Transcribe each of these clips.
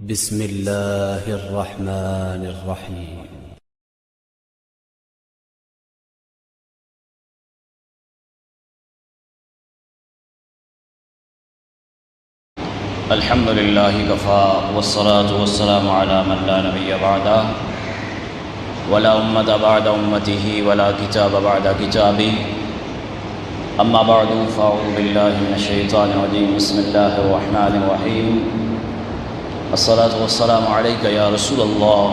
بسم الله الرحمن الرحيم. الحمد لله كفى والصلاة والسلام على من لا نبي بعده ولا أمة بعد أمته ولا كتاب بعد كتابه أما بعد فأعوذ بالله من الشيطان الرجيم. بسم الله الرحمن الرحيم. الصلاة والسلام عليك يا رسول الله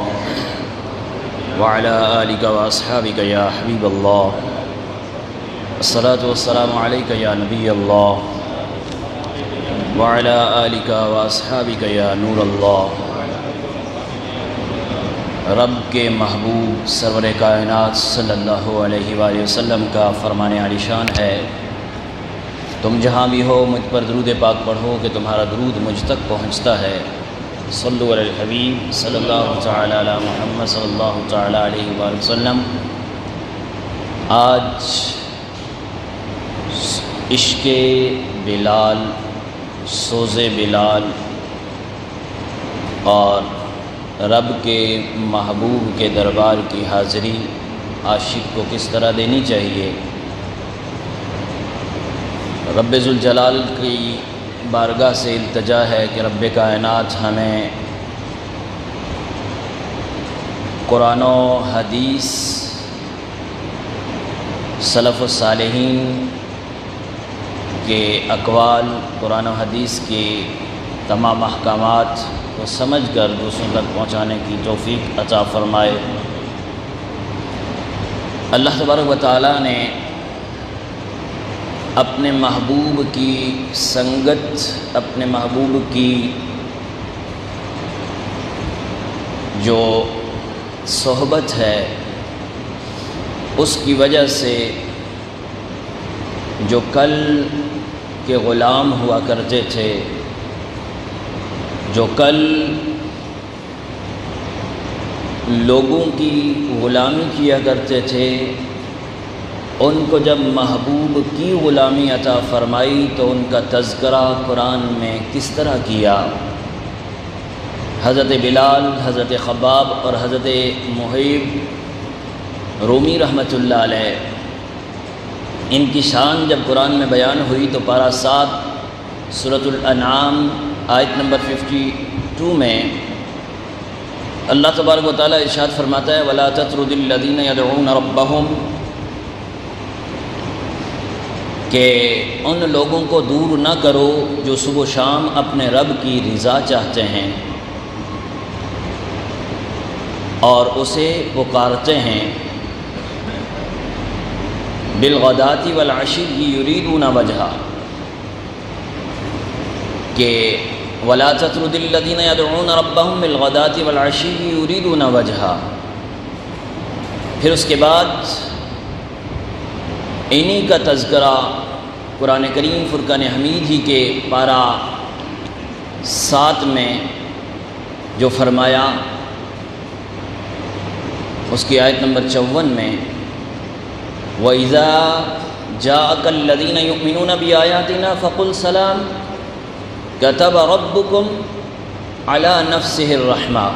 وعلى آلك وأصحابك يا حبيب الله. الصلاة والسلام عليك يا نبي الله وعلى آلك وأصحابك يا نور اللہ. رب کے محبوب سرور کائنات صلی اللہ علیہ وآلہ وسلم کا فرمان عالی شان ہے، تم جہاں بھی ہو مجھ پر درود پاک پڑھو کہ تمہارا درود مجھ تک پہنچتا ہے. صلو علی الحبیب صلی اللہ تعالی علی محمد صلی اللہ تعالی علیہ وآلہ وسلم. آج عشق بلال، سوز بلال اور رب کے محبوب کے دربار کی حاضری عاشق کو کس طرح دینی چاہیے، رب ذوالجلال کی بارگاہ سے التجا ہے کہ رب کائنات ہمیں قرآن و حدیث، سلف الصالحین کے اقوال، قرآن و حدیث کی تمام احکامات کو سمجھ کر دوسروں تک پہنچانے کی توفیق عطا فرمائے. اللہ تبارک و تعالیٰ نے اپنے محبوب کی سنگت، اپنے محبوب کی جو صحبت ہے، اس کی وجہ سے جو کل کے غلام ہوا کرتے تھے، جو کل لوگوں کی غلامی کیا کرتے تھے، ان کو جب محبوب کی غلامی عطا فرمائی تو ان کا تذکرہ قرآن میں کس طرح کیا. حضرت بلال، حضرت خباب اور حضرت محیب رومی رحمۃ اللہ علیہ، ان کی شان جب قرآن میں بیان ہوئی تو پارہ 7 سورۃ الانعام آیت نمبر 52 میں اللہ تبارک و تعالیٰ ارشاد فرماتا ہے وَلَا تَطْرُدِ الَّذِينَ يَدْعُونَ رَبَّهُمْ، کہ ان لوگوں کو دور نہ کرو جو صبح و شام اپنے رب کی رضا چاہتے ہیں اور اسے پکارتے ہیں. بالغداۃ والعشی یریدون وجہہ، کہ ولا تطرد الذین یدعون ربهم بالغداۃ والعشی یریدون وجہہ. پھر اس کے بعد انہی کا تذکرہ قرآن کریم فرقان حمید ہی کے پارہ 7 میں جو فرمایا، اس کی آیت نمبر 54 میں وَإِذَا جَاءَكَ الَّذِينَ يُؤْمِنُونَ بِآيَاتِنَا فَقُلْ سَلَامٌ كَتَبَ رَبُّكُمْ عَلَى نَفْسِهِ الرَّحْمَةَ.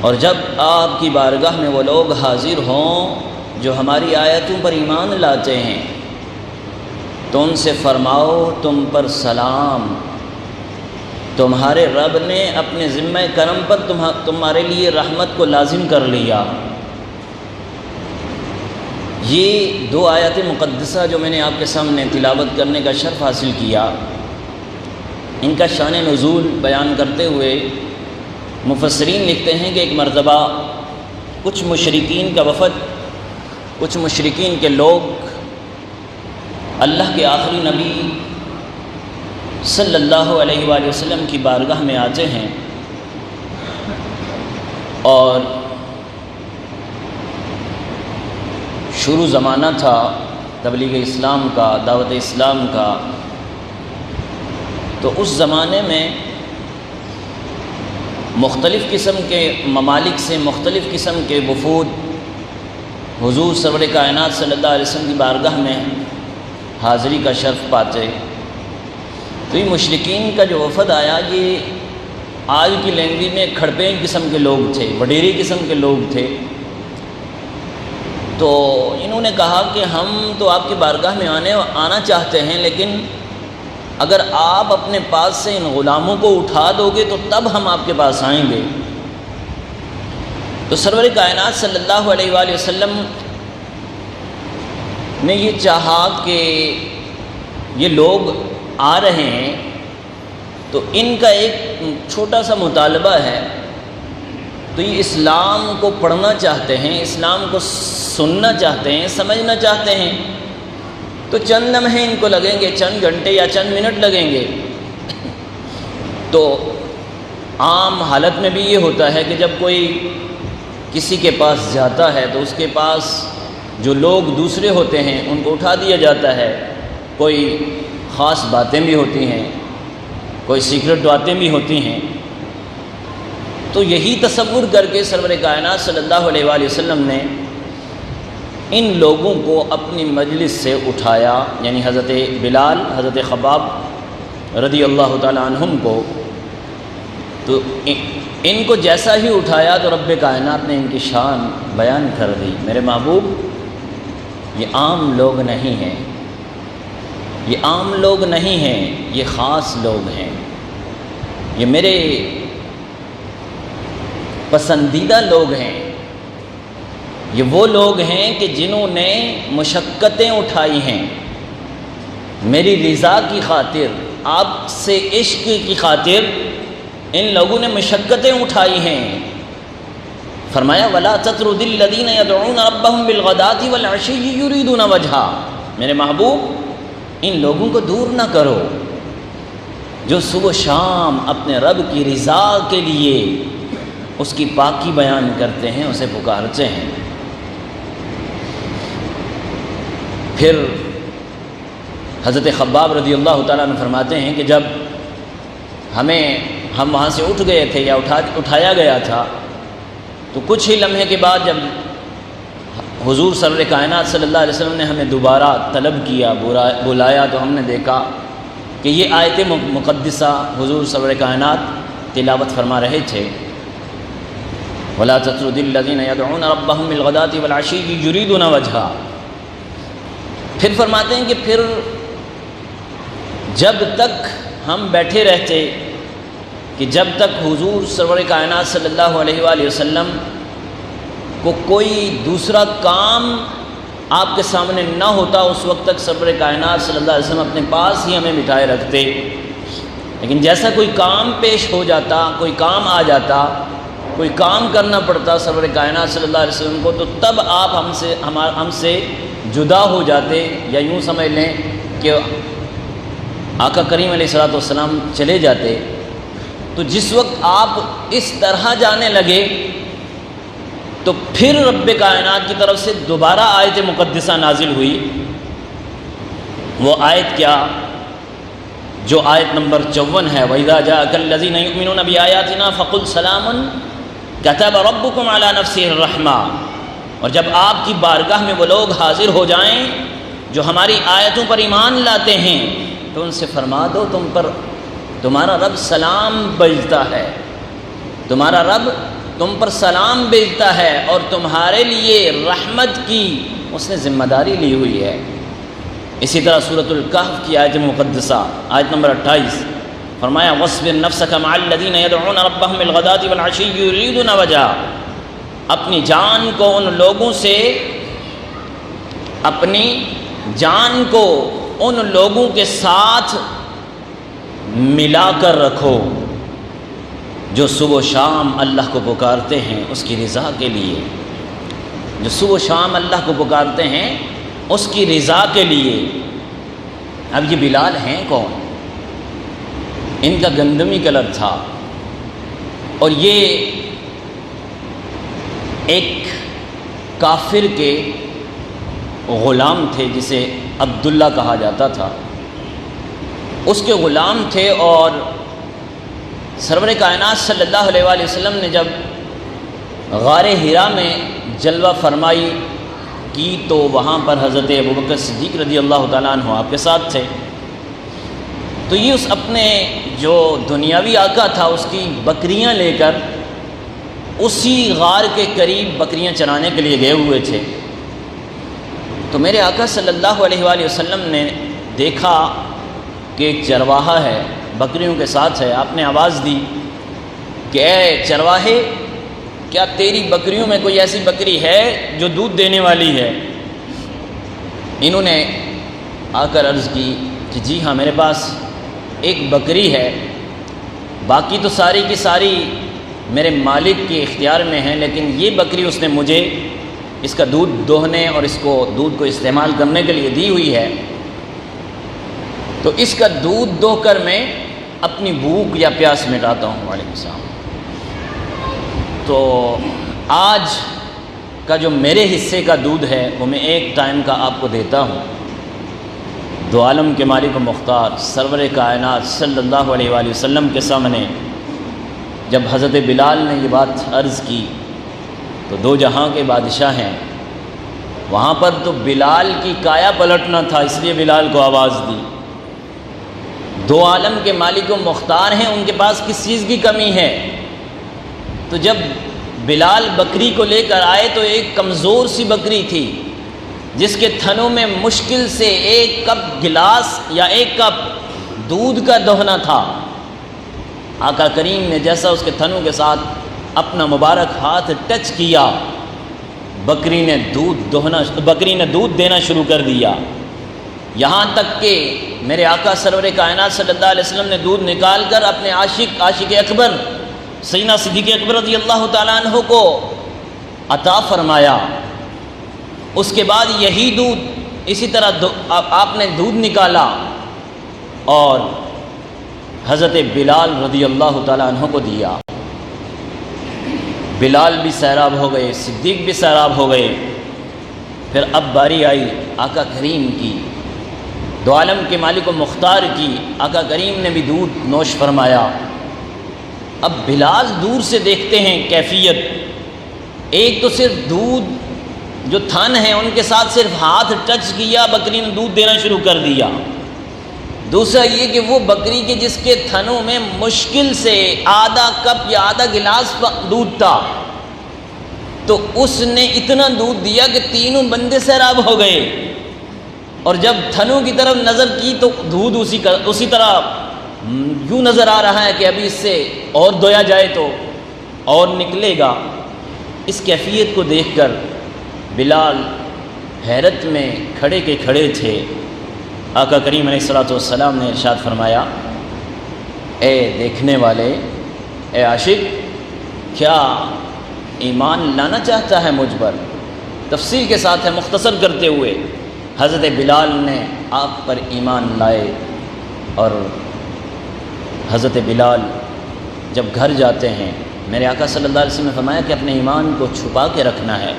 اور جب آپ کی بارگاہ میں وہ لوگ حاضر ہوں جو ہماری آیتوں پر ایمان لاتے ہیں تو ان سے فرماؤ تم پر سلام، تمہارے رب نے اپنے ذمہ کرم پر تمہارے لیے رحمت کو لازم کر لیا. یہ 2 آیات مقدسہ جو میں نے آپ کے سامنے تلاوت کرنے کا شرف حاصل کیا، ان کا شان نزول بیان کرتے ہوئے مفسرین لکھتے ہیں کہ ایک مرتبہ کچھ مشرکین کا وفد، کچھ مشرکین کے لوگ اللہ کے آخری نبی صلی اللہ علیہ وآلہ وسلم کی بارگاہ میں آتے ہیں اور شروع زمانہ تھا تبلیغ اسلام کا، دعوت اسلام کا. تو اس زمانے میں مختلف قسم کے ممالک سے مختلف قسم کے وفود حضور سرور کائنات صلی اللہ علیہ وسلم کی بارگاہ میں حاضری کا شرف پاتے. تو یہ مشرکین کا جو وفد آیا، یہ آج کی لینگویج میں کھڑپے قسم کے لوگ تھے، وڈیری قسم کے لوگ تھے۔ تو انہوں نے کہا کہ ہم تو آپ کی بارگاہ میں آنا چاہتے ہیں، لیکن اگر آپ اپنے پاس سے ان غلاموں کو اٹھا دو گے تو تب ہم آپ کے پاس آئیں گے۔ تو سرور کائنات صلی اللہ علیہ وآلہ وسلم نے یہ چاہا کہ یہ لوگ آ رہے ہیں تو ان کا ایک چھوٹا سا مطالبہ ہے، تو یہ اسلام کو پڑھنا چاہتے ہیں، اسلام کو سننا چاہتے ہیں، سمجھنا چاہتے ہیں، تو چند لمحے ان کو لگیں گے، چند گھنٹے یا چند منٹ لگیں گے۔ تو عام حالت میں بھی یہ ہوتا ہے کہ جب کوئی کسی کے پاس جاتا ہے تو اس کے پاس جو لوگ دوسرے ہوتے ہیں ان کو اٹھا دیا جاتا ہے، کوئی خاص باتیں بھی ہوتی ہیں، کوئی سیکرٹ باتیں بھی ہوتی ہیں۔ تو یہی تصور کر کے سرور کائنات صلی اللہ علیہ وآلہ وسلم نے ان لوگوں کو اپنی مجلس سے اٹھایا، یعنی حضرت بلال، حضرت خباب رضی اللہ تعالی عنہم کو۔ تو ان کو جیسا ہی اٹھایا تو رب کائنات نے ان کی شان بیان کر دی۔ میرے محبوب، یہ عام لوگ نہیں ہیں، یہ عام لوگ نہیں ہیں، یہ خاص لوگ ہیں، یہ میرے پسندیدہ لوگ ہیں، یہ وہ لوگ ہیں کہ جنہوں نے مشقتیں اٹھائی ہیں میری رضا کی خاطر، آپ سے عشق کی خاطر ان لوگوں نے مشقتیں اٹھائی ہیں۔ فرمایا وَلَا تَطْرُدِ الَّذِينَ يَدْعُونَ رَبَّهُمْ بِالْغَدَاةِ وَالْعَشِيِّ يُرِيدُونَ وَجْهَهُ۔ میرے محبوب، ان لوگوں کو دور نہ کرو جو صبح و شام اپنے رب کی رضا کے لیے اس کی پاکی بیان کرتے ہیں، اسے پکارتے ہیں۔ پھر حضرت خباب رضی اللہ تعالیٰ عنہ فرماتے ہیں کہ جب ہم وہاں سے اٹھ گئے تھے یا اٹھایا گیا تھا، تو کچھ ہی لمحے کے بعد جب حضور سرور کائنات صلی اللہ علیہ وسلم نے ہمیں دوبارہ طلب کیا، بلایا، تو ہم نے دیکھا کہ یہ آیت مقدسہ حضور سرور کائنات تلاوت فرما رہے تھے، وَلَا تَطْرُدِ الَّذِينَ يَدْعُونَ رَبَّهُمْ بِالْغَدَاةِ وَالْعَشِيِّ يُرِيدُونَ وَجْهَهُ۔ پھر فرماتے ہیں کہ پھر جب تک ہم بیٹھے رہتے، کہ جب تک حضور سرور کائنات صلی اللہ علیہ وآلہ وسلم کو کوئی دوسرا کام آپ کے سامنے نہ ہوتا، اس وقت تک سرور کائنات صلی اللہ علیہ وسلم اپنے پاس ہی ہمیں بٹھائے رکھتے۔ لیکن جیسا کوئی کام پیش ہو جاتا، کوئی کام آ جاتا، کوئی کام کرنا پڑتا سرور کائنات صلی اللہ علیہ وسلم کو، تو تب آپ ہم سے جدا ہو جاتے، یا یوں سمجھ لیں کہ آقا کریم علیہ الصلوۃ والسلام چلے جاتے۔ تو جس وقت آپ اس طرح جانے لگے تو پھر رب کائنات کی طرف سے دوبارہ آیت مقدسہ نازل ہوئی۔ وہ آیت کیا؟ جو آیت نمبر 54 ہے، وَإِذَا جَاءَكَ الَّذِينَ يُؤْمِنُونَ بِآيَاتِنَا فَقُلْ سَلَامٌ كَتَبَ رَبُّكُمْ عَلَى نَفْسِهِ الرَّحْمَةَ۔ اور جب آپ کی بارگاہ میں وہ لوگ حاضر ہو جائیں جو ہماری آیتوں پر ایمان لاتے ہیں، تو ان سے فرما دو تمہارا رب سلام بھیجتا ہے، تمہارا رب تم پر سلام بھیجتا ہے، اور تمہارے لیے رحمت کی اس نے ذمہ داری لی ہوئی ہے۔ اسی طرح سورۃ الکہف کی آیت مقدسہ آیت نمبر 28 فرمایا وَاصْبِرْ نَفْسَكَ مَعَ الَّذِينَ يَدْعُونَ رَبَّهُمْ بِالْغَدَاةِ وَالْعَشِيِّ يُرِيدُونَ وَجْهَهُ۔ اپنی جان کو ان لوگوں سے، اپنی جان کو ان لوگوں کے ساتھ ملا کر رکھو جو صبح و شام اللہ کو پکارتے ہیں اس کی رضا کے لیے، جو صبح و شام اللہ کو پکارتے ہیں اس کی رضا کے لیے۔ اب یہ بلال ہیں کون؟ ان کا گندمی کلر تھا، اور یہ ایک کافر کے غلام تھے جسے عبداللہ کہا جاتا تھا، اس کے غلام تھے۔ اور سرور کائنات صلی اللہ علیہ وآلہ وسلم نے جب غار حرا میں جلوہ فرمائی کی تو وہاں پر حضرت ابوبکر صدیق رضی اللہ تعالیٰ عنہ آپ کے ساتھ تھے۔ تو یہ اس اپنے جو دنیاوی آقا تھا اس کی بکریاں لے کر اسی غار کے قریب بکریاں چرانے کے لیے گئے ہوئے تھے۔ تو میرے آقا صلی اللہ علیہ وآلہ وسلم نے دیکھا کہ ایک چرواہا ہے، بکریوں کے ساتھ ہے۔ آپ نے آواز دی کہ اے چرواہے، کیا تیری بکریوں میں کوئی ایسی بکری ہے جو دودھ دینے والی ہے؟ انہوں نے آ کر عرض کی کہ جی ہاں، میرے پاس ایک بکری ہے، باقی تو ساری کی ساری میرے مالک کے اختیار میں ہیں، لیکن یہ بکری اس نے مجھے اس کا دودھ دوہنے اور اس کو دودھ کو استعمال کرنے کے لیے دی ہوئی ہے، تو اس کا دودھ دوہ کر میں اپنی بھوک یا پیاس مٹاتا ہوں۔ وعلیکم السلام۔ تو آج کا جو میرے حصے کا دودھ ہے وہ میں ایک ٹائم کا آپ کو دیتا ہوں۔ دو عالم کے مالک و مختار سرور کائنات صلی اللہ علیہ وآلہ وسلم کے سامنے جب حضرت بلال نے یہ بات عرض کی تو دو جہاں کے بادشاہ ہیں، وہاں پر تو بلال کی کایا پلٹنا تھا، اس لیے بلال کو آواز دی۔ دو عالم کے مالک و مختار ہیں، ان کے پاس کس چیز کی کمی ہے؟ تو جب بلال بکری کو لے کر آئے تو ایک کمزور سی بکری تھی جس کے تھنوں میں مشکل سے ایک کپ گلاس یا ایک کپ دودھ کا دوہنا تھا۔ آقا کریم نے جیسا اس کے تھنوں کے ساتھ اپنا مبارک ہاتھ ٹچ کیا، بکری نے دودھ دینا شروع کر دیا، یہاں تک کہ میرے آقا سرور کائنات صلی اللہ علیہ وسلم نے دودھ نکال کر اپنے عاشق اکبر سیدنا صدیق اکبر رضی اللہ تعالیٰ عنہ کو عطا فرمایا۔ اس کے بعد یہی دودھ اسی طرح آپ نے دودھ نکالا اور حضرت بلال رضی اللہ تعالیٰ عنہ کو دیا۔ بلال بھی سیراب ہو گئے، صدیق بھی سیراب ہو گئے۔ پھر اب باری آئی آقا کریم کی، دو عالم کے مالک و مختار کی۔ آقا کریم نے بھی دودھ نوش فرمایا۔ اب بلال دور سے دیکھتے ہیں کیفیت، ایک تو صرف دودھ جو تھن ہیں ان کے ساتھ صرف ہاتھ ٹچ کیا، بکری نے دودھ دینا شروع کر دیا۔ دوسرا یہ کہ وہ بکری کے جس کے تھنوں میں مشکل سے آدھا کپ یا آدھا گلاس دودھ تھا، تو اس نے اتنا دودھ دیا کہ تینوں بندے سیراب ہو گئے، اور جب تھنوں کی طرف نظر کی تو دودھ اسی طرح یوں نظر آ رہا ہے کہ ابھی اس سے اور دویا جائے تو اور نکلے گا۔ اس کیفیت کو دیکھ کر بلال حیرت میں کھڑے کے کھڑے تھے۔ آقا کریم علیہ الصلوۃ والسلام نے ارشاد فرمایا، اے دیکھنے والے، اے عاشق، کیا ایمان لانا چاہتا ہے مجھ پر؟ تفصیل کے ساتھ ہے، مختصر کرتے ہوئے حضرت بلال نے آپ پر ایمان لائے، اور حضرت بلال جب گھر جاتے ہیں میرے آقا صلی اللہ علیہ وسلم نے فرمایا کہ اپنے ایمان کو چھپا کے رکھنا ہے،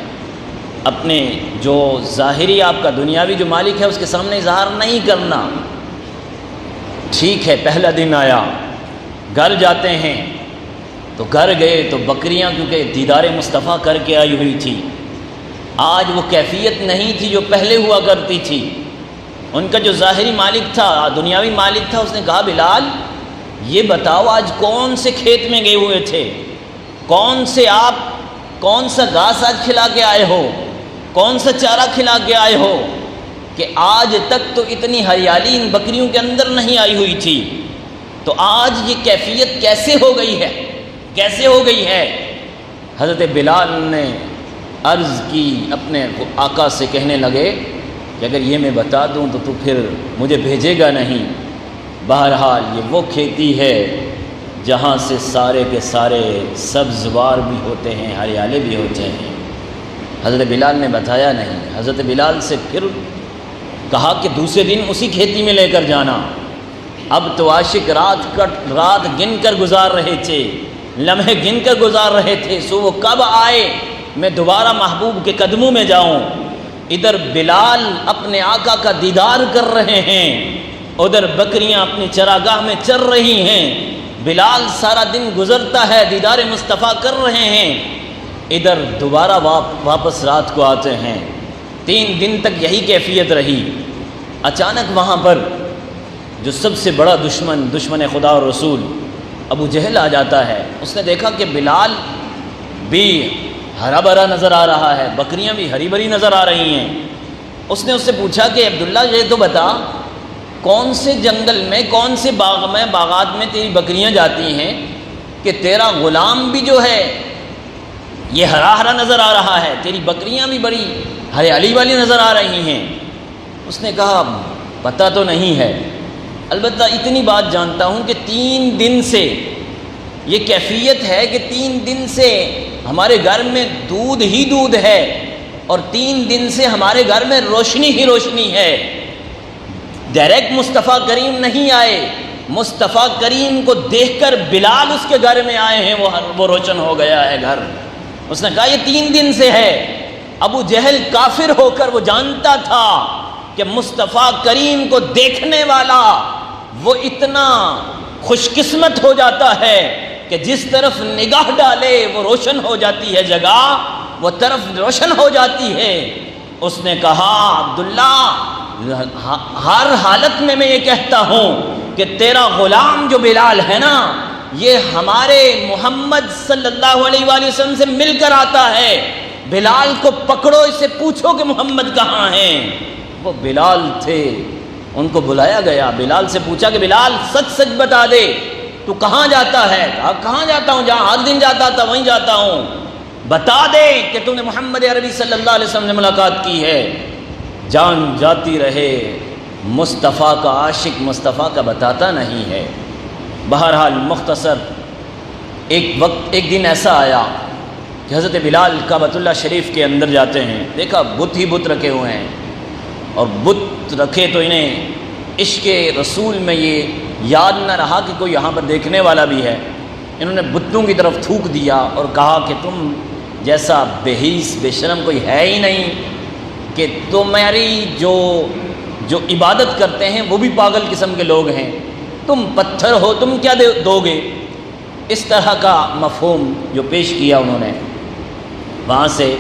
اپنے جو ظاہری آپ کا دنیاوی جو مالک ہے اس کے سامنے اظہار نہیں کرنا۔ ٹھیک ہے، پہلا دن آیا، گھر جاتے ہیں، تو گھر گئے تو بکریاں کیونکہ دیدار مصطفیٰ کر کے آئی ہوئی تھی، آج وہ کیفیت نہیں تھی جو پہلے ہوا کرتی تھی۔ ان کا جو ظاہری مالک تھا، دنیاوی مالک تھا، اس نے کہا بلال یہ بتاؤ آج کون سے کھیت میں گئے ہوئے تھے، کون سا گھاس آج کھلا کے آئے ہو، کون سا چارہ کھلا کے آئے ہو کہ آج تک تو اتنی ہریالی ان بکریوں کے اندر نہیں آئی ہوئی تھی، تو آج یہ کیفیت کیسے ہو گئی ہے؟ حضرت بلال نے عرض کی اپنے آقا سے، کہنے لگے کہ اگر یہ میں بتا دوں تو پھر مجھے بھیجے گا نہیں۔ بہرحال یہ وہ کھیتی ہے جہاں سے سارے کے سارے سبزوار بھی ہوتے ہیں، ہریالے بھی ہوتے ہیں۔ حضرت بلال نے بتایا نہیں۔ حضرت بلال سے پھر کہا کہ دوسرے دن اسی کھیتی میں لے کر جانا۔ اب تو عاشق رات گن کر گزار رہے تھے، لمحے گن کر گزار رہے تھے، سو وہ کب آئے میں دوبارہ محبوب کے قدموں میں جاؤں۔ ادھر بلال اپنے آقا کا دیدار کر رہے ہیں، ادھر بکریاں اپنی چراگاہ میں چر رہی ہیں۔ بلال سارا دن گزرتا ہے، دیدار مصطفیٰ کر رہے ہیں، ادھر دوبارہ واپس رات کو آتے ہیں۔ 3 دن تک یہی کیفیت رہی۔ اچانک وہاں پر جو سب سے بڑا دشمن خدا اور رسول ابو جہل آ جاتا ہے۔ اس نے دیکھا کہ بلال بھی ہرا بھرا نظر آ رہا ہے، بکریاں بھی ہری بھری نظر آ رہی ہیں۔ اس نے اس سے پوچھا کہ عبداللہ یہ تو بتا، کون سے جنگل میں، کون سے باغات میں تیری بکریاں جاتی ہیں کہ تیرا غلام بھی جو ہے یہ ہرا ہرا نظر آ رہا ہے، تیری بکریاں بھی بڑی ہریالی والی نظر آ رہی ہیں؟ اس نے کہا پتہ تو نہیں ہے، البتہ اتنی بات جانتا ہوں کہ 3 دن سے یہ کیفیت ہے کہ 3 دن سے ہمارے گھر میں دودھ ہی دودھ ہے، اور 3 دن سے ہمارے گھر میں روشنی ہی روشنی ہے۔ ڈائریکٹ مصطفیٰ کریم نہیں آئے، مصطفیٰ کریم کو دیکھ کر بلال اس کے گھر میں آئے ہیں، وہ روشن ہو گیا ہے گھر۔ اس نے کہا یہ 3 دن سے ہے۔ ابو جہل کافر ہو کر وہ جانتا تھا کہ مصطفیٰ کریم کو دیکھنے والا وہ اتنا خوش قسمت ہو جاتا ہے کہ جس طرف نگاہ ڈالے وہ روشن ہو جاتی ہے جگہ، وہ طرف روشن ہو جاتی ہے۔ اس نے کہا عبداللہ ہر حالت میں یہ کہتا ہوں کہ تیرا غلام جو بلال ہے نا، یہ ہمارے محمد صلی اللہ علیہ وآلہ وسلم سے مل کر آتا ہے۔ بلال کو پکڑو، اس سے پوچھو کہ محمد کہاں ہیں۔ وہ بلال تھے، ان کو بلایا گیا، بلال سے پوچھا کہ بلال سچ سچ بتا دے، تو کہاں جاتا ہے؟ کہا کہاں جاتا ہوں، جہاں ہر دن جاتا تھا وہیں جاتا ہوں۔ بتا دے کہ تم نے محمد عربی صلی اللہ علیہ وسلم سے ملاقات کی ہے۔ جان جاتی رہے، مصطفیٰ کا عاشق مصطفیٰ کا بتاتا نہیں ہے۔ بہرحال مختصر ایک دن ایسا آیا کہ حضرت بلال کعبۃ اللہ شریف کے اندر جاتے ہیں، دیکھا بت ہی بت رکھے ہوئے ہیں، اور بت رکھے تو انہیں عشق رسول میں یہ یاد نہ رہا کہ کوئی یہاں پر دیکھنے والا بھی ہے۔ انہوں نے بتوں کی طرف تھوک دیا اور کہا کہ تم جیسا بے حیث بے شرم کوئی ہے ہی نہیں، کہ تمہاری جو عبادت کرتے ہیں وہ بھی پاگل قسم کے لوگ ہیں، تم پتھر ہو، تم کیا دو گے؟ اس طرح کا مفہوم جو پیش کیا انہوں نے۔ وہاں سے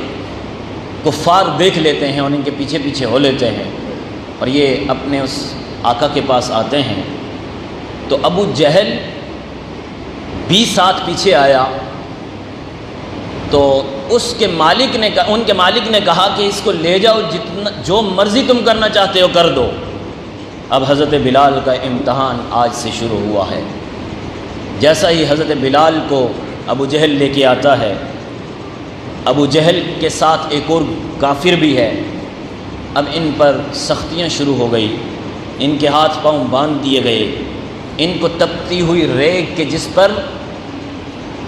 کفار دیکھ لیتے ہیں اور ان کے پیچھے پیچھے ہو لیتے ہیں، اور یہ اپنے اس آقا کے پاس آتے ہیں تو ابو جہل بھی ساتھ پیچھے آیا، تو ان کے مالک نے کہا کہ اس کو لے جاؤ، جتنا جو مرضی تم کرنا چاہتے ہو کر دو۔ اب حضرت بلال کا امتحان آج سے شروع ہوا ہے۔ جیسا ہی حضرت بلال کو ابو جہل لے کے آتا ہے، ابو جہل کے ساتھ ایک اور کافر بھی ہے، اب ان پر سختیاں شروع ہو گئی، ان کے ہاتھ پاؤں باندھ دیے گئے، ان کو تپتی ہوئی ریت کے جس پر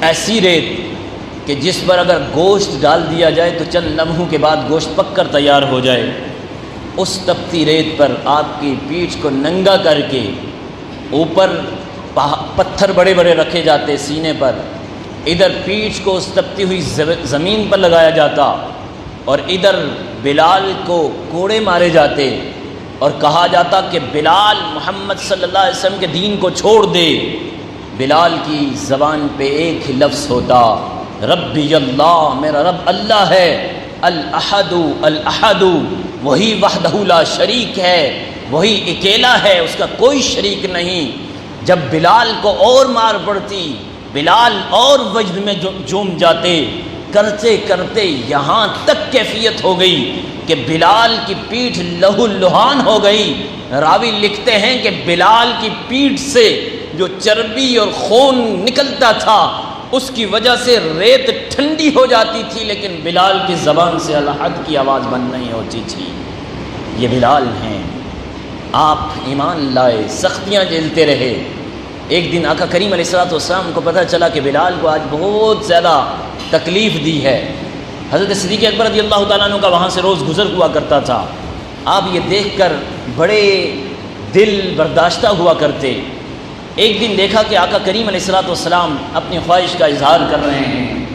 ایسی ریت کہ جس پر اگر گوشت ڈال دیا جائے تو چند لمحوں کے بعد گوشت پک کر تیار ہو جائے، اس تپتی ریت پر آپ کی پیٹھ کو ننگا کر کے اوپر پتھر بڑے بڑے رکھے جاتے سینے پر، ادھر پیٹھ کو اس تپتی ہوئی زمین پر لگایا جاتا، اور ادھر بلال کو کوڑے مارے جاتے، اور کہا جاتا کہ بلال محمد صلی اللہ علیہ وسلم کے دین کو چھوڑ دے۔ بلال کی زبان پہ ایک ہی لفظ ہوتا، ربی اللہ، میرا رب اللہ ہے، الاحد الاحد، وہی وحدہ لا شریک ہے، وہی اکیلا ہے، اس کا کوئی شریک نہیں۔ جب بلال کو اور مار پڑتی، بلال اور وجد میں جوم جاتے، کرتے کرتے یہاں تک کیفیت ہو گئی کہ بلال کی پیٹھ لہو لہان ہو گئی۔ راوی لکھتے ہیں کہ بلال کی پیٹھ سے جو چربی اور خون نکلتا تھا اس کی وجہ سے ریت ٹھنڈی ہو جاتی تھی، لیکن بلال کی زبان سے الاحد کی آواز بند نہیں ہوتی تھی۔ یہ بلال ہیں، آپ ایمان لائے، سختیاں جھیلتے رہے۔ ایک دن آقا کریم علیہ الصلوۃ والسلام کو پتہ چلا کہ بلال کو آج بہت زیادہ تکلیف دی ہے۔ حضرت صدیق اکبر رضی اللہ تعالیٰ عنہ کا وہاں سے روز گزر ہوا کرتا تھا، آپ یہ دیکھ کر بڑے دل برداشتہ ہوا کرتے۔ ایک دن دیکھا کہ آقا کریم علیہ الصلوۃ والسلام اپنی خواہش کا اظہار کر رہے ہیں،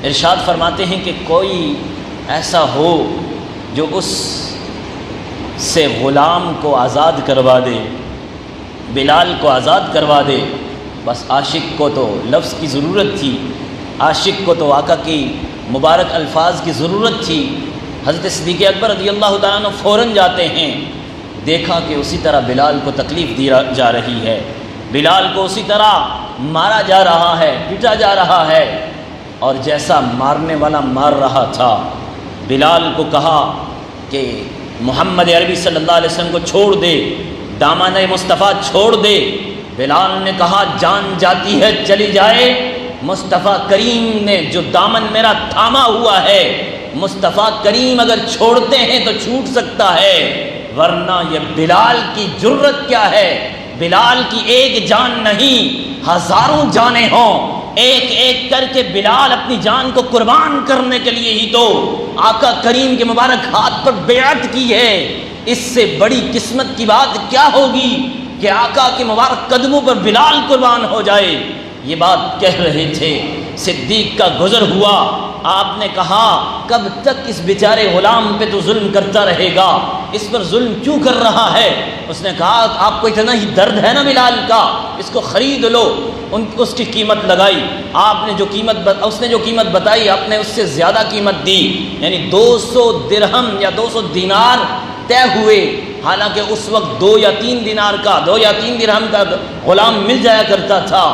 ارشاد فرماتے ہیں کہ کوئی ایسا ہو جو اس سے غلام کو آزاد کروا دے، بلال کو آزاد کروا دے۔ بس عاشق کو تو لفظ کی ضرورت تھی، عاشق کو تو آقا کی مبارک الفاظ کی ضرورت تھی۔ حضرت صدیق اکبر رضی اللہ تعالیٰ عنہ فوراً جاتے ہیں، دیکھا کہ اسی طرح بلال کو تکلیف دی جا رہی ہے، بلال کو اسی طرح مارا جا رہا ہے، پیٹا جا رہا ہے، اور جیسا مارنے والا مار رہا تھا، بلال کو کہا کہ محمد عربی صلی اللہ علیہ وسلم کو چھوڑ دے، دامن مصطفیٰ چھوڑ دے۔ بلال نے کہا جان جاتی ہے چلی جائے، مصطفیٰ کریم نے جو دامن میرا تھاما ہوا ہے، مصطفیٰ کریم اگر چھوڑتے ہیں تو چھوٹ سکتا ہے، ورنہ یہ بلال کی جرت کیا ہے؟ بلال کی ایک جان نہیں، ہزاروں جانیں ہوں، ایک ایک کر کے بلال اپنی جان کو قربان کرنے کے لیے ہی تو آقا کریم کے مبارک ہاتھ پر بیعت کی ہے۔ اس سے بڑی قسمت کی بات کیا ہوگی کہ آقا کے مبارک قدموں پر بلال قربان ہو جائے۔ یہ بات کہہ رہے تھے، صدیق کا گزر ہوا، آپ نے کہا کب تک اس بیچارے غلام پہ تو ظلم کرتا رہے گا، اس پر ظلم کیوں کر رہا ہے؟ اس نے کہا آپ کو اتنا ہی درد ہے نا بلال کا، اس کو خرید لو۔ اس کی قیمت لگائی، آپ نے جو اس نے جو قیمت بتائی آپ نے اس سے زیادہ قیمت دی، یعنی 200 درہم یا 200 دینار طے ہوئے، حالانکہ اس وقت 2 یا 3 دینار کا 2 یا 3 درہم کا غلام مل جایا کرتا تھا۔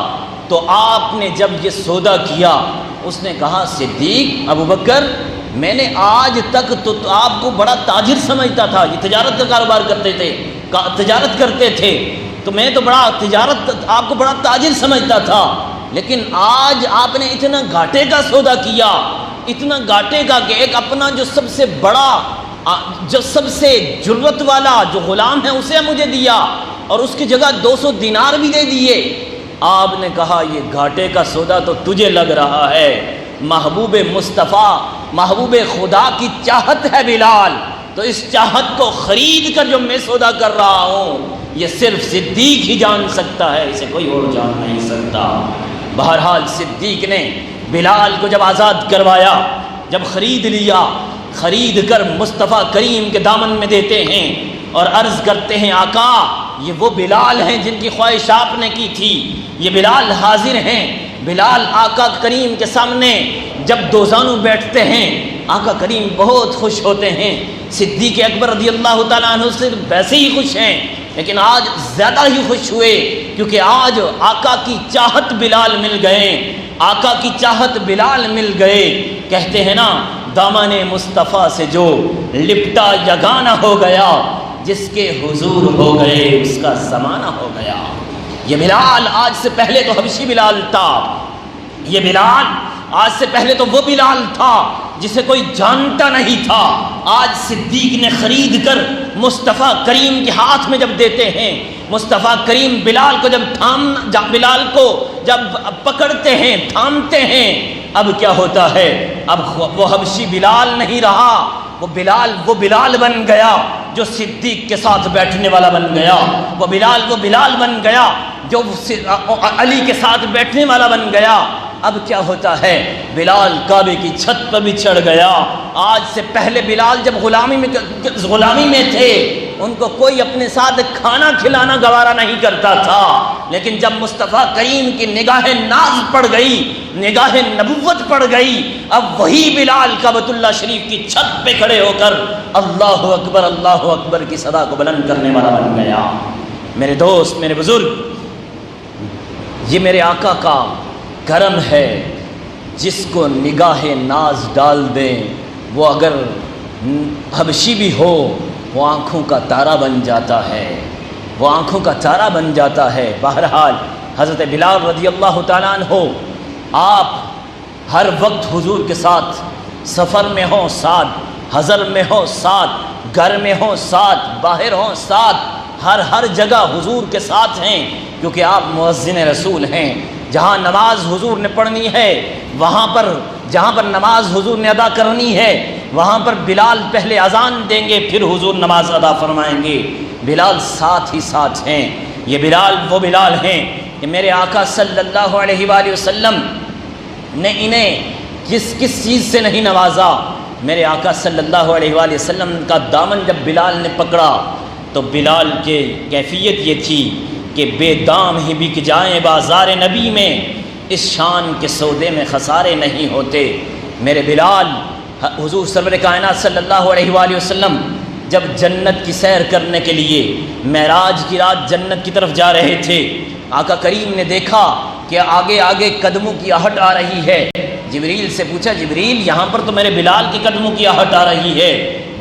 تو آپ نے جب یہ سودا کیا، اس نے کہا صدیق ابو بکر، میں نے آج تک تو آپ کو بڑا تاجر سمجھتا تھا، یہ تجارت کا کاروبار تجارت کرتے تھے، تو میں تو آپ کو بڑا تاجر سمجھتا تھا، لیکن آج آپ نے اتنا گھاٹے کا سودا کیا، اتنا گھاٹے کا کہ ایک اپنا جو سب سے بڑا، جو سب سے جرت والا جو غلام ہے اسے مجھے دیا، اور اس کی جگہ 200 دینار بھی دے دیے۔ آپ نے کہا یہ گھاٹے کا سودا تو تجھے لگ رہا ہے، محبوب مصطفیٰ محبوب خدا کی چاہت ہے بلال، تو اس چاہت کو خرید کر جو میں سودا کر رہا ہوں یہ صرف صدیق ہی جان سکتا ہے، اسے کوئی اور جان نہیں سکتا۔ بہرحال صدیق نے بلال کو جب آزاد کروایا، جب خرید لیا، خرید کر مصطفیٰ کریم کے دامن میں دیتے ہیں اور عرض کرتے ہیں آقا یہ وہ بلال ہیں جن کی خواہش آپ نے کی تھی، یہ بلال حاضر ہیں۔ بلال آقا کریم کے سامنے جب دوزانو بیٹھتے ہیں، آقا کریم بہت خوش ہوتے ہیں، صدیق اکبر رضی اللہ تعالیٰ عنہ سے ویسے ہی خوش ہیں، لیکن آج زیادہ ہی خوش ہوئے کیونکہ آج آقا کی چاہت بلال مل گئے، آقا کی چاہت بلال مل گئے۔ کہتے ہیں نا دامن مصطفیٰ سے جو لپٹا یگانہ ہو گیا، جس کے حضور ہو گئے اس کا زمانہ ہو گیا۔ یہ بلال آج سے پہلے تو حبشی بلال تھا، یہ بلال آج سے پہلے تو وہ بلال تھا جسے کوئی جانتا نہیں تھا۔ آج صدیق نے خرید کر مصطفیٰ کریم کے ہاتھ میں جب دیتے ہیں، مصطفیٰ کریم بلال کو بلال کو جب پکڑتے ہیں، تھامتے ہیں، اب کیا ہوتا ہے؟ اب وہ حبشی بلال نہیں رہا، وہ بلال بن گیا جو صدیق کے ساتھ بیٹھنے والا بن گیا، وہ بلال بن گیا جو علی کے ساتھ بیٹھنے والا بن گیا۔ اب کیا ہوتا ہے؟ بلال کعبے کی چھت پر بھی چڑھ گیا۔ آج سے پہلے بلال جب غلامی میں تھے، ان کو کوئی اپنے ساتھ کھانا کھلانا گوارا نہیں کرتا تھا، لیکن جب مصطفیٰ کریم کی نگاہ ناز پڑ گئی، نگاہ نبوت پڑ گئی، اب وہی بلال کعبۃ اللہ شریف کی چھت پہ کھڑے ہو کر اللہ اکبر کی صدا کو بلند کرنے والا بن گیا۔ میرے دوست، میرے بزرگ، یہ میرے آقا کا کرم ہے، جس کو نگاہ ناز ڈال دیں وہ اگر حبشی بھی ہو وہ آنکھوں کا تارا بن جاتا ہے، وہ آنکھوں کا تارا بن جاتا ہے۔ بہرحال حضرت بلال رضی اللہ تعالیٰ عنہ آپ ہر وقت حضور کے ساتھ، سفر میں ہوں ساتھ، حضر میں ہوں ساتھ، گھر میں ہوں ساتھ، باہر ہوں ساتھ، ہر جگہ حضور کے ساتھ ہیں، کیونکہ آپ مؤذن رسول ہیں۔ جہاں نماز حضور نے پڑھنی ہے، جہاں پر نماز حضور نے ادا کرنی ہے، وہاں پر بلال پہلے اذان دیں گے، پھر حضور نماز ادا فرمائیں گے۔ بلال ساتھ ہی ساتھ ہیں۔ یہ بلال وہ بلال ہیں کہ میرے آقا صلی اللہ علیہ وآلہ وسلم نے انہیں کس چیز سے نہیں نوازا۔ میرے آقا صلی اللہ علیہ وآلہ وسلم کا دامن جب بلال نے پکڑا تو بلال کے کیفیت یہ تھی کہ بے دام ہی بک جائیں بازار نبی میں، اس شان کے سودے میں خسارے نہیں ہوتے۔ میرے بلال، حضور سرور کائنات صلی اللہ علیہ وآلہ وسلم جب جنت کی سیر کرنے کے لیے معراج کی رات جنت کی طرف جا رہے تھے، آقا کریم نے دیکھا کہ آگے آگے قدموں کی آہٹ آ رہی ہے۔ جبریل سے پوچھا، جبریل یہاں پر تو میرے بلال کے قدموں کی آہٹ آ رہی ہے،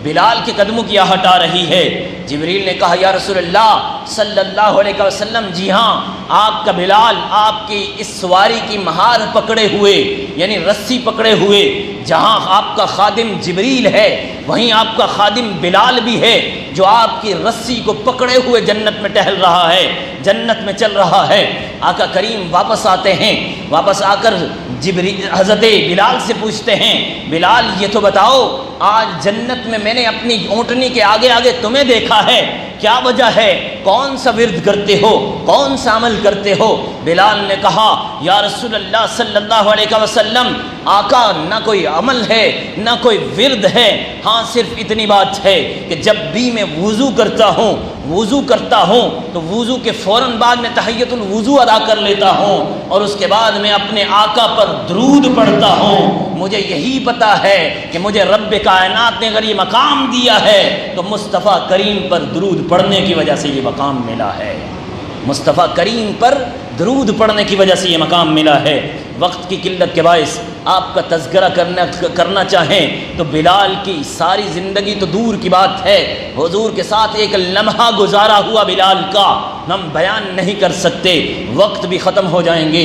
بلال کے قدموں کی آہٹ آ رہی ہے۔ جبریل نے کہا، یا رسول اللہ صلی اللہ علیہ وسلم، جی ہاں، آپ کا بلال آپ کی اس سواری کی مہار پکڑے ہوئے، یعنی رسی پکڑے ہوئے، جہاں آپ کا خادم جبریل ہے وہیں آپ کا خادم بلال بھی ہے، جو آپ کی رسی کو پکڑے ہوئے جنت میں ٹہل رہا ہے، جنت میں چل رہا ہے۔ آقا کریم واپس آتے ہیں، واپس آ کر حضرت بلال سے پوچھتے ہیں، بلال یہ تو بتاؤ، آج جنت میں نے اپنی اونٹنی کے آگے آگے تمہیں دیکھا ہے، کیا وجہ ہے؟ کون سا ورد کرتے ہو، کون سا عمل کرتے ہو؟ بلال نے کہا، یا رسول اللہ صلی اللہ علیہ وسلم، آقا نہ کوئی عمل ہے نہ کوئی ورد ہے، ہاں صرف اتنی بات ہے کہ جب بھی میں وضو کرتا ہوں تو وضو کے فوراً بعد میں تحیۃ الوضو ادا کر لیتا ہوں اور اس کے بعد میں اپنے آقا پر درود پڑھتا ہوں۔ مجھے یہی پتا ہے کہ مجھے رب کائنات نے اگر یہ مقام دیا ہے تو مصطفیٰ کریم پر درود پڑھنے کی وجہ سے یہ مقام ملا ہے، مصطفیٰ کریم پر درود پڑھنے کی وجہ سے یہ مقام ملا ہے۔ وقت کی قلت کے باعث آپ کا تذکرہ کرنا چاہیں تو بلال کی ساری زندگی تو دور کی بات ہے، حضور کے ساتھ ایک لمحہ گزارا ہوا بلال کا ہم بیان نہیں کر سکتے، وقت بھی ختم ہو جائیں گے،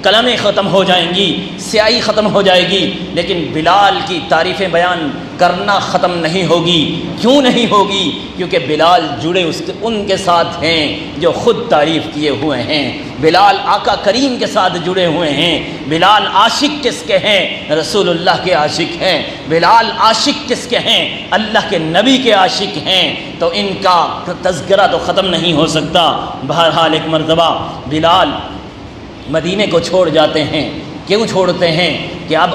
قلمیں ختم ہو جائیں گی، سیاہی ختم ہو جائے گی، لیکن بلال کی تعریفیں بیان کرنا ختم نہیں ہوگی۔ کیوں نہیں ہوگی؟ کیونکہ بلال جڑے ان کے ساتھ ہیں جو خود تعریف کیے ہوئے ہیں، بلال آقا کریم کے ساتھ جڑے ہوئے ہیں۔ بلال عاشق کس کے ہیں؟ رسول اللہ کے عاشق ہیں۔ بلال عاشق کس کے ہیں؟ اللہ کے نبی کے عاشق ہیں، تو ان کا تذکرہ تو ختم نہیں ہو سکتا۔ بہرحال ایک مرتبہ بلال مدینے کو چھوڑ جاتے ہیں۔ کیوں چھوڑتے ہیں؟ کہ اب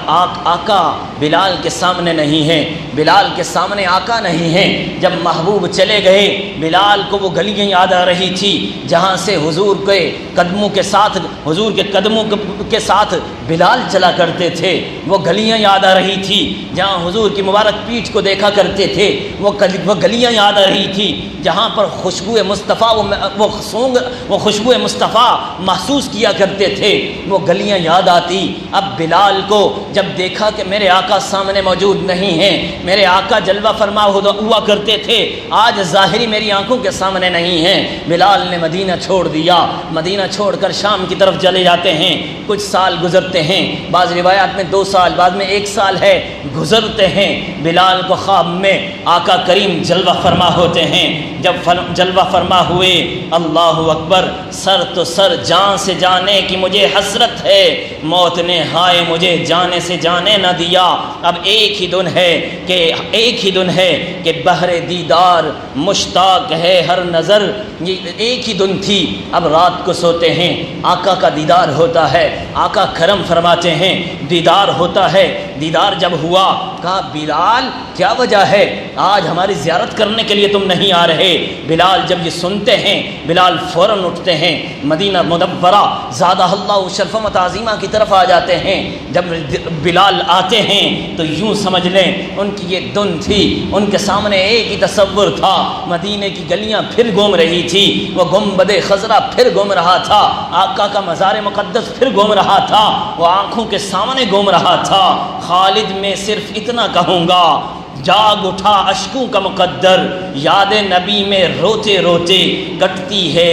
آقا بلال کے سامنے نہیں ہیں، بلال کے سامنے آقا نہیں ہیں۔ جب محبوب چلے گئے، بلال کو وہ گلیاں یاد آ رہی تھی جہاں سے حضور کے قدموں کے ساتھ بلال چلا کرتے تھے، وہ گلیاں یاد آ رہی تھی جہاں حضور کی مبارک پیٹھ کو دیکھا کرتے تھے، وہ گلیاں یاد آ رہی تھی جہاں پر خوشبو مصطفیٰ محسوس کیا کرتے تھے، وہ گلیاں یاد آتی۔ اب بلال کو جب دیکھا کہ میرے آقا سامنے موجود نہیں ہیں، میرے آقا جلوہ فرما ہوا کرتے تھے، آج ظاہری میری آنکھوں کے سامنے نہیں ہیں، بلال نے مدینہ چھوڑ دیا۔ مدینہ چھوڑ کر شام کی طرف چلے جاتے ہیں۔ کچھ سال گزرتے ہیں، بعض روایات میں 2 سال، بعد میں 1 سال ہے، گزرتے ہیں۔ بلال کو خواب میں آقا کریم جلوہ فرما ہوتے ہیں۔ جب جلوہ فرما ہوئے، اللہ اکبر، سر تو سر، جان سے جانے کی مجھے حسرت ہے، موت نے ہائے مجھے جانے سے جانے نہ دیا۔ اب ایک ہی دن ہے کہ بہر دیدار مشتاق ہے ہر نظر، یہ ایک ہی دن تھی۔ اب رات کو سوتے ہیں، آقا کا دیدار ہوتا ہے، آقا کرم فرماتے ہیں، دیدار ہوتا ہے۔ دیدار جب ہوا، کہا بلال کیا وجہ ہے آج ہماری زیارت کرنے کے لیے تم نہیں آ رہے؟ بلال جب یہ سنتے ہیں، بلال فوراً اٹھتے ہیں، مدینہ منورہ زادہ اللہ شرف و تعظیمہ کی طرف آ جاتے ہیں۔ جب بلال آتے ہیں تو یوں سمجھ لیں ان کی یہ دن تھی، ان کے سامنے ایک ہی تصور تھا، مدینے کی گلیاں پھر گھوم رہی تھی، وہ گنبد خضرا پھر گھوم رہا تھا، آقا کا مزار مقدس پھر گھوم رہا تھا، وہ آنکھوں کے سامنے گھوم رہا تھا۔ خالد میں صرف اتنا کہوں گا، جاگ اٹھا اشکوں کا مقدر، یاد نبی میں روتے روتے کٹتی ہے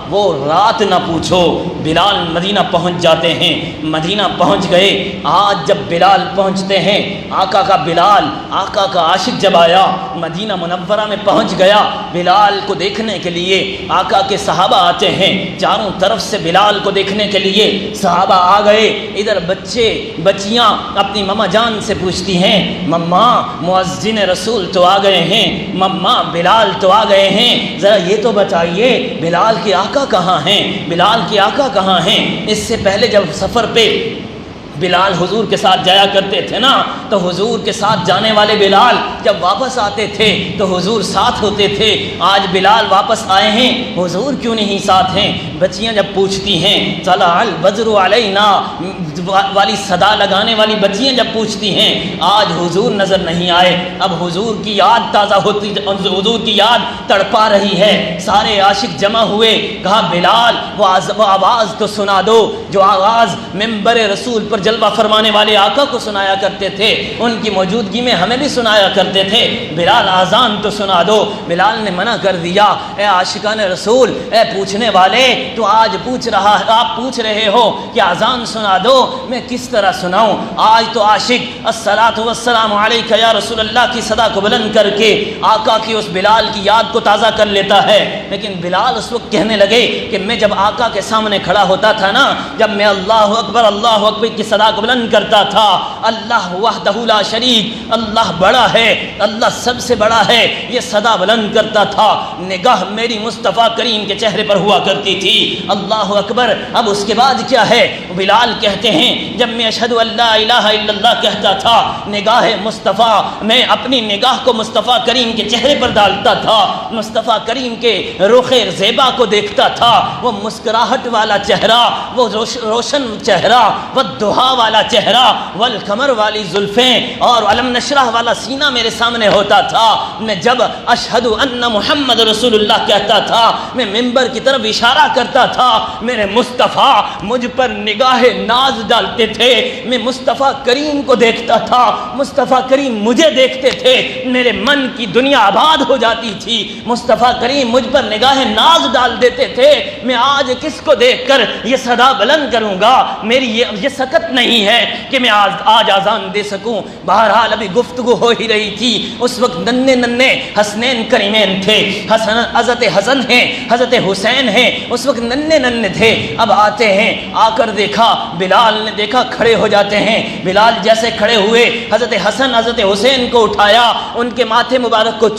وہ رات نہ پوچھو۔ بلال مدینہ پہنچ جاتے ہیں، مدینہ پہنچ گئے۔ آج جب بلال پہنچتے ہیں، آقا کا بلال، آقا کا عاشق جب آیا، مدینہ منورہ میں پہنچ گیا، بلال کو دیکھنے کے لیے آقا کے صحابہ آتے ہیں، چاروں طرف سے بلال کو دیکھنے کے لیے صحابہ آ گئے۔ ادھر بچے بچیاں اپنی ماما جان سے پوچھتی ہیں، مما مؤذن رسول تو آ گئے ہیں، مما بلال تو آ گئے ہیں، ذرا یہ تو بتائیے بلال کے آقا کہاں ہیں، بلال کے آقا کہاں ہیں؟ اس سے پہلے جب سفر پہ بلال حضور کے ساتھ جایا کرتے تھے نا، تو حضور کے ساتھ جانے والے بلال جب واپس آتے تھے تو حضور ساتھ ہوتے تھے۔ آج بلال واپس آئے ہیں، حضور کیوں نہیں ساتھ ہیں؟ بچیاں جب پوچھتی ہیں طلع البدر علینا والی صدا لگانے والی بچیاں جب پوچھتی ہیں آج حضور نظر نہیں آئے، اب حضور کی یاد تازہ ہوتی، حضور کی یاد تڑپا رہی ہے۔ سارے عاشق جمع ہوئے، کہا بلال وہ آواز تو سنا دو جو آواز منبر رسول پر جلوہ فرمانے والے آقا کو سنایا کرتے تھے، ان کی موجودگی میں ہمیں بھی سنایا کرتے تھے، بلال آذان تو سنا دو۔ بلال نے منع کر دیا، اے عاشقان رسول، اے پوچھنے والے، تو آج آپ پوچھ رہے ہو کہ آذان سنا دو، میں کس طرح سناؤں؟ آج تو عاشق الصلاۃ والسلام علیک یا رسول اللہ کی صدا کو بلند کر کے آقا کی اس بلال کی یاد کو تازہ کر لیتا ہے، لیکن بلال اس وقت کہنے لگے کہ میں جب آقا کے سامنے کھڑا ہوتا تھا نا، جب میں اللہ اکبر کی صدا کو بلند کرتا تھا، اللہ وحدہ لا شریک، اللہ بڑا ہے، اللہ سب سے بڑا ہے، یہ صدا بلند کرتا تھا، نگاہ میری مصطفیٰ کریم کے چہرے پر ہوا کرتی تھی، اللہ اکبر۔ اب اس کے بعد کیا ہے؟ بلال کہتے ہیں جب میں اشہد ان لا الہ الا اللہ کہتا تھا، نگاہ مصطفیٰ، میں اپنی نگاہ کو مصطفیٰ کریم کے چہرے پر ڈالتا تھا، مصطفیٰ کریم کے رخ زیبا کو دیکھتا تھا، وہ مسکراہٹ والا چہرہ، وہ روشن چہرہ، وہ دہا والا چہرہ، والقمر والی زلفیں اور علم نشرح والا سینہ میرے سامنے ہوتا تھا۔ میں جب اشہد ان محمد رسول اللہ کہتا تھا، میں منبر کی طرف اشارہ کرتا تھا، میرے مصطفیٰ مجھ پر نگاہ ناز ڈالتے تھے، میں مصطفیٰ کریم کو دیکھتا تھا، مصطفیٰ کریم مجھے دیکھتے تھے، میرے من کی دنیا آباد ہو جاتی تھی، مصطفیٰ کریم مجھ پر نگاہ ناز ڈال دیتے تھے۔ میں آج کس کو دیکھ کر یہ صدا بلند کروں گا؟ میری یہ سکت نہیں ہے کہ میں آج آذان دے سکوں۔ بہرحال ابھی گفتگو ہو ہی رہی تھی، اس وقت ننھے حسنین کریمین تھے، حضرت حسن ہیں، حضرت حسین ہیں، اس وقت ننھے تھے۔ اب آتے ہیں، آ کر دیکھا، بلال نے دیکھا، کھڑے ہو جاتے ہیں۔ بلال جیسے کھڑے ہوئے، حضرت حسن حضرت حسین کو اٹھایا، ان کے ماتھے مبارک کو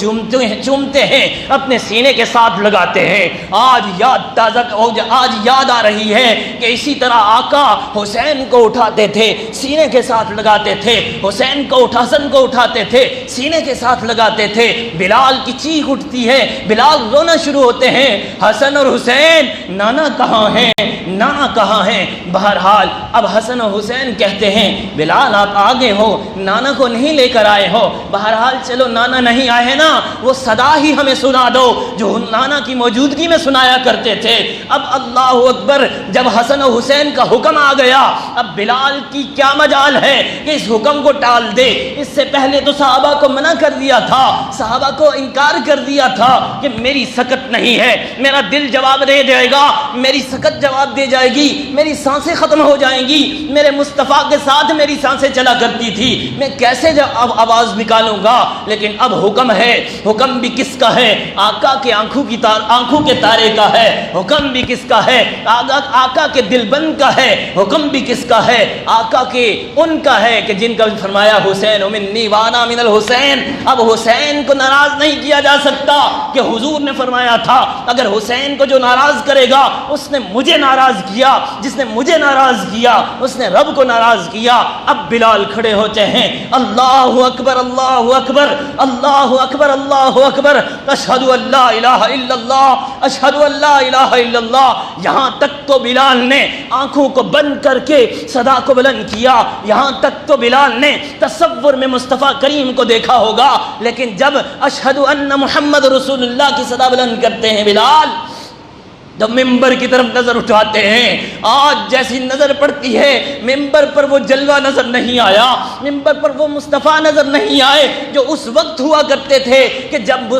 چومتے ہیں، اپنے سینے کے ساتھ لگاتے ہیں۔ آج یاد آ رہی ہے کہ اسی طرح آقا حسین کو اٹھاتے تھے، سینے کے ساتھ لگاتے تھے، حسن کو اٹھاتے تھے، سینے کے ساتھ لگاتے تھے۔ بلال کی چیخ اٹھتی ہے، بلال رونا شروع ہوتے ہیں، حسن اور حسین نانا کہاں ہیں، نانا کہاں ہیں؟ بہرحال اب حسن اور حسین کہتے ہیں بلال آپ آگے ہو، نانا کو نہیں لے کر آئے ہو، بہرحال چلو نانا نہیں آئے ہیں نا، وہ صدا ہی ہمیں سنا دو جو نانا کی موجودگی میں سنایا کرتے تھے۔ اب اللہ اکبر، جب حسن و حسین کا حکم آ گیا، اب بلال کی کیا مجال ہے کہ اس حکم کو ٹال دے؟ اس سے پہلے تو صحابہ کو منع کر دیا تھا، صحابہ کو انکار کر دیا تھا کہ میری سکت نہیں ہے، میرا دل جواب دے جائے گا، میری سکت جواب دے جائے گی، میری سانسیں ختم ہو جائیں گی، میرے مصطفیٰ کے ساتھ میری سانسیں چلا کرتی تھی، میں کیسے اب آواز نکالوں گا؟ لیکن اب حکم ہے، حکم بھی کس کا ہے؟ آقا کے آنکھوں کے تارے کا ہے، حکم بھی کس کا ہے؟ آقا کے دل بند کا ہے، حکم بھی کس کا ہے؟ آقا کے ان کا ہے کہ جن کا فرمایا حسین منی وانا من الحسین۔ اب حسین کو ناراض نہیں کیا جا سکتا کہ حضور نے فرمایا تھا اگر حسین کو جو ناراض کرے گا اس نے مجھے ناراض کیا، جس نے مجھے ناراض کیا اس نے رب کو ناراض کیا۔ اب بلال کھڑے ہوتے ہیں، اللہ اکبر اللہ اکبر اللہ اکبر اللہ اکبر، اشہد ان لا الہ الا اللہ اشہد ان لا الہ الا اللہ۔ یہاں تک تو بلال نے آنکھوں کو بند کر کے صدا کو بلند کیا، یہاں تک تو بلال نے تصور میں مصطفیٰ کریم کو دیکھا ہوگا، لیکن جب اشہد ان محمد رسول اللہ کی صدا بلند کرتے ہیں بلال، جب ممبر کی طرف نظر اٹھاتے ہیں، آج جیسی نظر پڑتی ہے ممبر پر وہ جلوہ نظر نہیں آیا، ممبر پر وہ مصطفیٰ نظر نہیں آئے جو اس وقت ہوا کرتے تھے کہ جب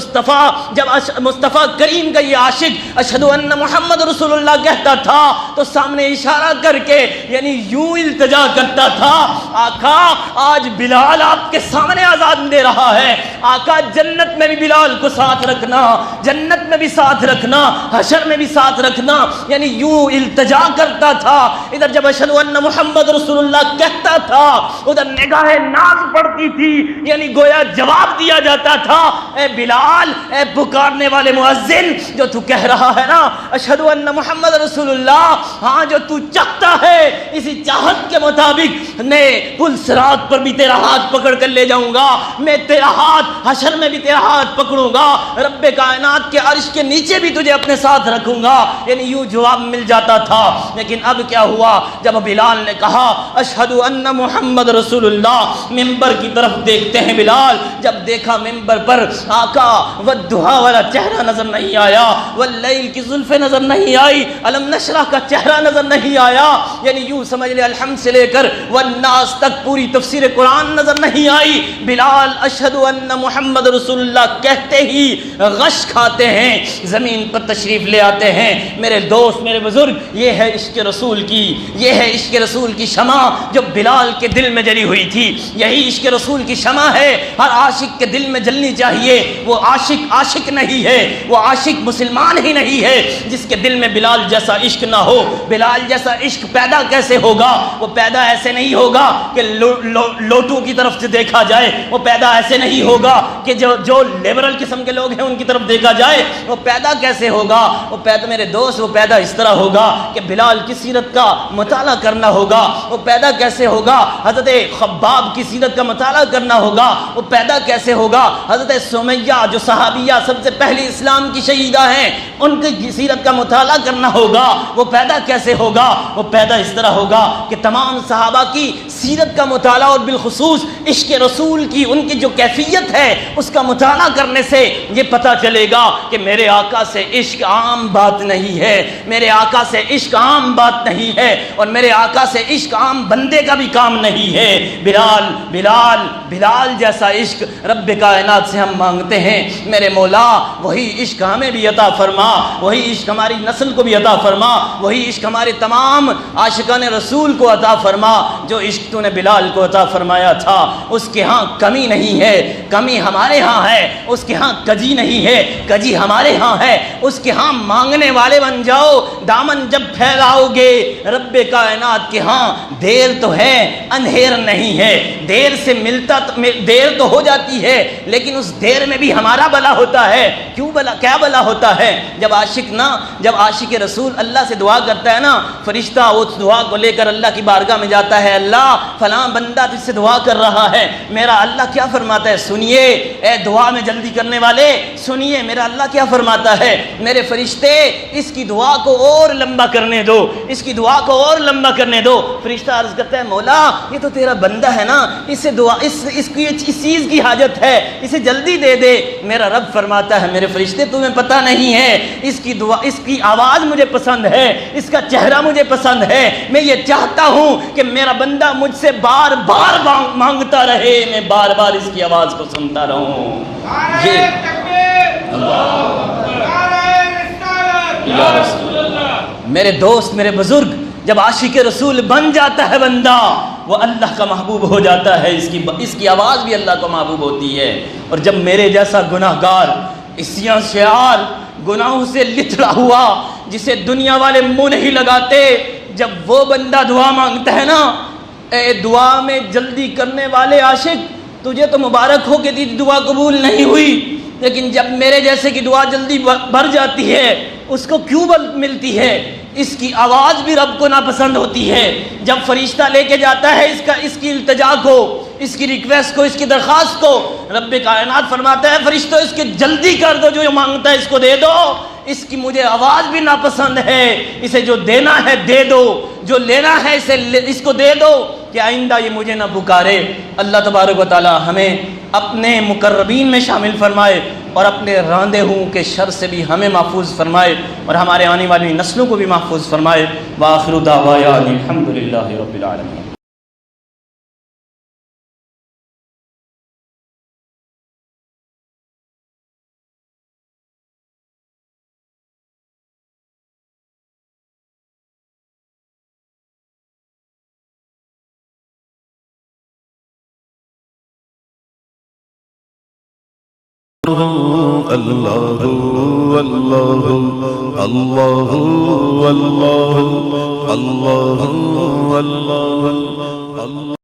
مصطفیٰ کریم کا یہ عاشق اشہد ان محمد رسول اللہ کہتا تھا تو سامنے اشارہ کر کے یعنی یوں التجا کرتا تھا، آقا آج بلال آپ کے سامنے آزاد دے رہا ہے، آقا جنت میں بھی بلال کو ساتھ رکھنا، جنت میں بھی ساتھ رکھنا، حشر میں بھی ساتھ ساتھ رکھنا، یعنی یوں التجا کرتا تھا، ادھر جب اشہد ان محمد رسول اللہ کہتا تھا ادھر نگاہ ناز پڑتی تھی، یعنی گویا جواب دیا جاتا تھا، اے بلال، اے پکارنے والے مؤذن، جو تو کہہ رہا ہے نا اشہد ان محمد رسول اللہ، ہاں جو تو چاہتا ہے اسی چاہت کے مطابق میں پل صراط پر بھی تیرا ہاتھ پکڑ کر لے جاؤں گا، میں تیرا ہاتھ حشر میں بھی تیرا ہاتھ پکڑوں گا، رب کائنات کے عرش کے نیچے بھی تجھے اپنے ساتھ رکھوں گا، یعنی یوں جواب مل جاتا تھا۔ لیکن اب کیا ہوا جب بلال نے کہا اشہد ان محمد رسول اللہ، ممبر کی طرف دیکھتے ہیں بلال، جب دیکھا ممبر پر آقا والدہا والا چہرہ نظر نہیں آیا، واللیل کی زلفیں نظر نہیں آئی، علم نشرح کا چہرہ نظر نہیں آیا، یعنی یوں سمجھ لے الحمد سے لے کر والناس تک پوری تفسیر قرآن نظر نہیں آئی۔ بلال اشہد ان محمد رسول اللہ کہتے ہی غش کھاتے ہیں، زمین پر تشریف لے آتے ہیں۔ میرے دوست، میرے بزرگ، یہ ہے عشق رسول کی، یہ ہے عشق رسول کی شمع جو بلال کے دل میں جلی ہوئی تھی، یہی عشق رسول کی شمع ہے ہر عاشق کے دل میں جلنی چاہیے۔ وہ عاشق نہیں ہے، وہ عاشق مسلمان ہی نہیں ہے جس کے دل میں بلال جیسا عشق نہ ہو۔ بلال جیسا عشق پیدا کیسے ہوگا؟ وہ پیدا ایسے نہیں ہوگا کہ لوٹوں کی طرف سے دیکھا جائے، وہ پیدا ایسے نہیں ہوگا کہ جو لیبرل قسم کے لوگ ہیں ان کی طرف دیکھا جائے، وہ پیدا کیسے ہوگا؟ وہ پیدا، میرے دوست، وہ پیدا اس طرح ہوگا کہ بلال کی سیرت کا مطالعہ کرنا ہوگا۔ وہ پیدا کیسے ہوگا؟ حضرت خباب کی سیرت کا مطالعہ کرنا ہوگا۔ وہ پیدا کیسے ہوگا؟ حضرت سمیہ جو صحابیہ سب سے پہلی اسلام کی شہیدہ ہیں، ان کی سیرت کا مطالعہ کرنا ہوگا۔ وہ پیدا کیسے ہوگا؟ وہ پیدا اس طرح ہوگا کہ تمام صحابہ کی سیرت کا مطالعہ اور بالخصوص عشق رسول کی ان کی جو کیفیت ہے اس کا مطالعہ کرنے سے یہ پتہ چلے گا کہ میرے آقا سے عشق عام بات نہیں ہے، میرے آقا سے عشق عام بات نہیں ہے، اور میرے آقا سے عشق عام بندے کا بھی کام نہیں ہے۔ بلال بلال بلال جیسا عشق رب کائنات سے ہم مانگتے ہیں، میرے مولا وہی عشق ہمیں بھی عطا فرما، وہی عشق ہماری نسل کو بھی عطا فرما، وہی عشق ہمارے تمام عاشقان رسول کو عطا فرما جو عشق تو نے بلال کو عطا فرمایا تھا۔ اس کے ہاں کمی نہیں ہے، کمی ہمارے ہاں ہے، اس کے ہاں کجی نہیں ہے، کجی ہمارے ہاں ہے، اس کے ہاں مانگنے والے بن جاؤ، دامن جب پھیلاؤ گے رب کائنات کے ہاں دیر تو ہے اندھیر نہیں ہے، دیر سے ملتا دیر تو ہو جاتی ہے لیکن اس دیر میں بھی ہمارا بلا ہوتا ہے۔ کیوں بلا؟ کیا بلا ہوتا ہے؟ جب عاشق رسول اللہ سے دعا کرتا ہے نا، فرشتہ اس دعا کو لے کر اللہ کی بارگاہ میں جاتا ہے، اللہ فلاں بندہ تجھ سے دعا کر رہا ہے، میرا اللہ کیا فرماتا ہے؟ سنیے اے دعا میں جلدی کرنے والے، سنیے میرا اللہ کیا فرماتا ہے، میرے فرشتے اس کی دعا کو اور لمبا کرنے دو، اس کی دعا کو اور لمبا کرنے دو۔ فرشتہ عرض کرتا ہے مولا یہ تو تیرا بندہ ہے نا، اسے دعا اس چیز کی حاجت ہے، اسے جلدی دے دے۔ میرا رب فرماتا ہے میرے فرشتے تمہیں پتہ نہیں ہے، اس کی دعا، اس کی آواز مجھے پسند ہے، اس کا چہرہ مجھے پسند ہے، میں یہ چاہتا ہوں کہ میرا بندہ مجھ سے بار بار مانگتا رہے، میں بار بار اس کی آواز کو سنتا رہوں۔ یہ میرے دوست، میرے بزرگ، جب عاشق رسول بن جاتا ہے بندہ وہ اللہ کا محبوب ہو جاتا ہے، اس کی آواز بھی اللہ کو محبوب ہوتی ہے۔ اور جب میرے جیسا گناہ گار اسیاں شعار گناہوں سے لتڑا ہوا جسے دنیا والے منہ نہیں لگاتے، جب وہ بندہ دعا مانگتا ہے نا، اے دعا میں جلدی کرنے والے عاشق، تجھے تو مبارک ہو کہ تیری دعا قبول نہیں ہوئی، لیکن جب میرے جیسے کی دعا جلدی بھر جاتی ہے اس کو کیوں ملتی ہے؟ اس کی آواز بھی رب کو ناپسند ہوتی ہے۔ جب فرشتہ لے کے جاتا ہے اس کی التجا کو، اس کی ریکویسٹ کو، اس کی درخواست کو، رب کائنات فرماتا ہے فرشتوں اس کے جلدی کر دو، جو مانگتا ہے اس کو دے دو، اس کی مجھے آواز بھی ناپسند ہے، اسے جو دینا ہے دے دو، جو لینا ہے اس کو دے دو کہ آئندہ یہ مجھے نہ پکارے۔ اللہ تبارک و تعالی ہمیں اپنے مقربین میں شامل فرمائے اور اپنے راندے ہوں کے شر سے بھی ہمیں محفوظ فرمائے اور ہمارے آنے والی نسلوں کو بھی محفوظ فرمائے۔ وآخر دعوانا الحمدللہ رب العالمین۔ اللہ اللہ اللہ اللہ اللہ اللہ اللہ